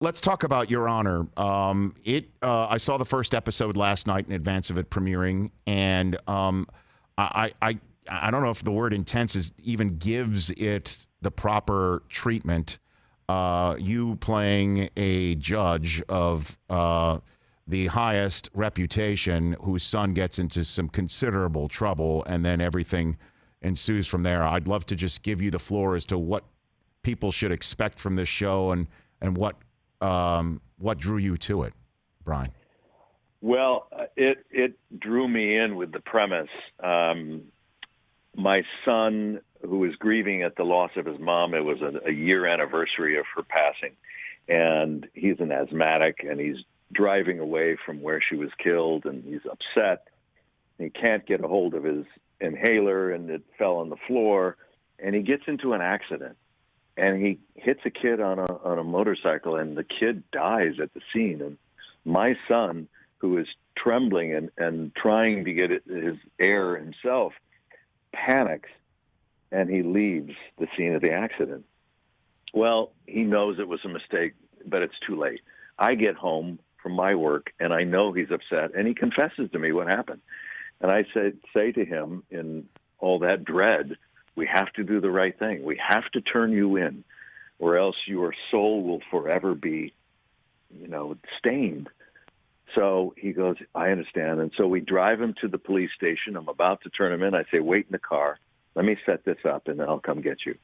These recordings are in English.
let's talk about Your Honor. I saw the first episode last night in advance of it premiering, and I don't know if the word intense even gives it the proper treatment. You playing a judge of the highest reputation, whose son gets into some considerable trouble, and then everything ensues from there. I'd love to just give you the floor as to what people should expect from this show and what drew you to it, Bryan. Well, it drew me in with the premise. My son, who was grieving at the loss of his mom, it was a year anniversary of her passing, and he's an asthmatic, and he's driving away from where she was killed, and he's upset. He can't get a hold of his inhaler, and it fell on the floor, and he gets into an accident, and he hits a kid on a motorcycle, and the kid dies at the scene. And my son, who is trembling and trying to get his air himself, panics, and he leaves the scene of the accident. Well, he knows it was a mistake, but it's too late. I get home from my work, and I know he's upset, and he confesses to me what happened. And I say to him in all that dread, we have to do the right thing. We have to turn you in, or else your soul will forever be, stained. So he goes, I understand. And so we drive him to the police station. I'm about to turn him in. I say, wait in the car. Let me set this up, and then I'll come get you.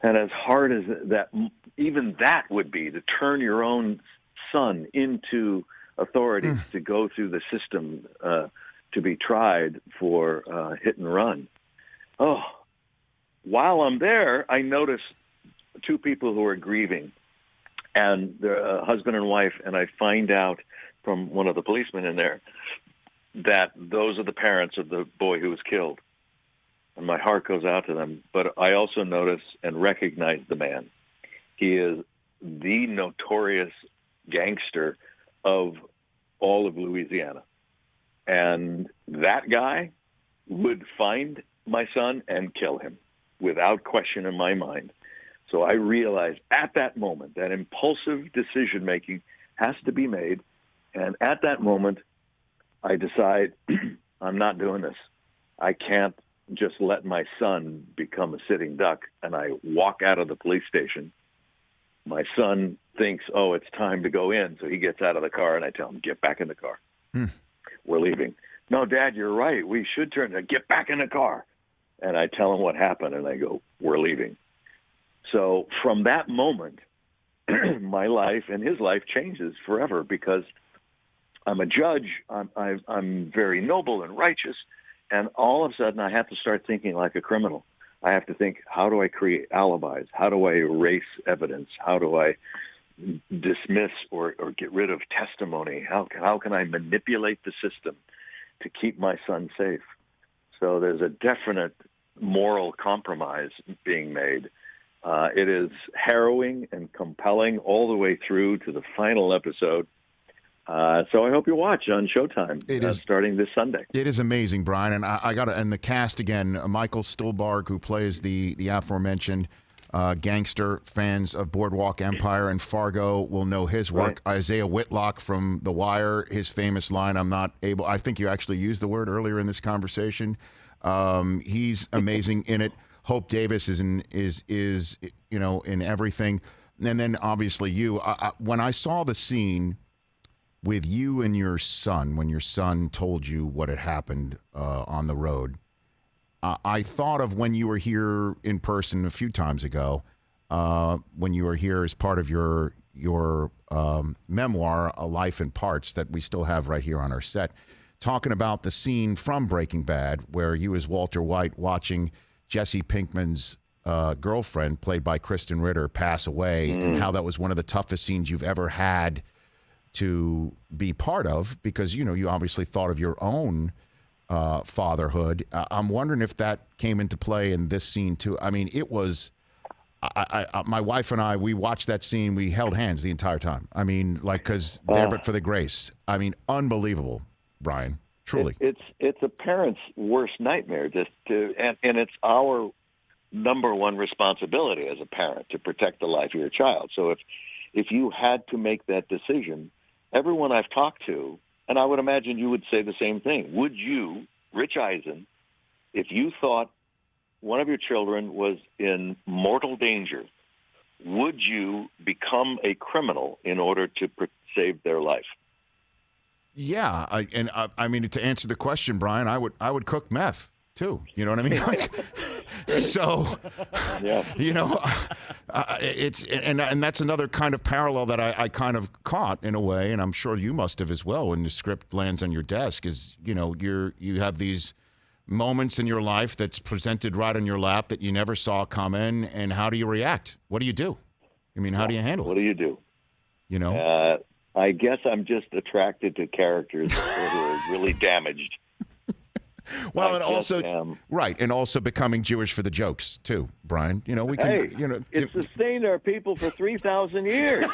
And as hard as that, even that would be, to turn your own son into authority, to go through the system, to be tried for hit and run. Oh, while I'm there, I notice two people who are grieving, and they're a husband and wife, and I find out from one of the policemen in there that those are the parents of the boy who was killed. And my heart goes out to them. But I also notice and recognize the man. He is the notorious gangster of all of Louisiana. And that guy would find my son and kill him without question in my mind. So I realized at that moment that impulsive decision-making has to be made. And at that moment, I decide I'm not doing this. I can't just let my son become a sitting duck. And I walk out of the police station. My son thinks, oh, it's time to go in. So he gets out of the car, and I tell him, get back in the car. We're leaving. No, Dad, you're right. We should turn to get back in the car. And I tell him what happened, and I go, we're leaving. So from that moment, my life and his life changes forever, because I'm a judge. I'm very noble and righteous. And all of a sudden, I have to start thinking like a criminal. I have to think, how do I create alibis? How do I erase evidence? How do I dismiss or get rid of testimony? How can I manipulate the system to keep my son safe? So there's a definite moral compromise being made. It is harrowing and compelling all the way through to the final episode. So I hope you watch on Showtime. It is starting this Sunday. It is amazing, Bryan, and I got to, and the cast again. Michael Stuhlbarg, who plays the aforementioned gangster. Fans of Boardwalk Empire and Fargo will know his work. Right. Isaiah Whitlock from The Wire, his famous line, "I'm not able." I think you actually used the word earlier in this conversation. He's amazing in it. Hope Davis is in everything, and then obviously you. When I saw the scene with you and your son, when your son told you what had happened on the road, I thought of when you were here in person a few times ago, when you were here as part of your memoir, A Life in Parts, that we still have right here on our set, talking about the scene from Breaking Bad where you as Walter White watching Jesse Pinkman's girlfriend, played by Kristen Ritter, pass away, and how that was one of the toughest scenes you've ever had to be part of, because you obviously thought of your own fatherhood. I'm wondering if that came into play in this scene too. I mean, it was. My wife and I, we watched that scene. We held hands the entire time. I mean, because there but for the grace. I mean, unbelievable, Bryan. Truly, it's a parent's worst nightmare. And it's our number one responsibility as a parent to protect the life of your child. So if you had to make that decision, everyone I've talked to, and I would imagine you would say the same thing, would you, Rich Eisen, if you thought one of your children was in mortal danger, would you become a criminal in order to save their life? Yeah, I mean, to answer the question, Brian, I would cook meth too. You know what I mean? Like, so, yeah. you know, it's and that's another kind of parallel that I kind of caught in a way, and I'm sure you must have as well when the script lands on your desk. Is, you know, you have these moments in your life that's presented right on your lap that you never saw coming, and how do you react? What do you do? I mean, how do you handle it? What do you do? You know, I guess I'm just attracted to characters who are really damaged. Well, and also, right, and also becoming Jewish for the jokes too, Brian. You know, we can. Hey, you know, it sustained our people for 3,000 years.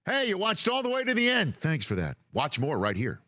Hey, you watched all the way to the end. Thanks for that. Watch more right here.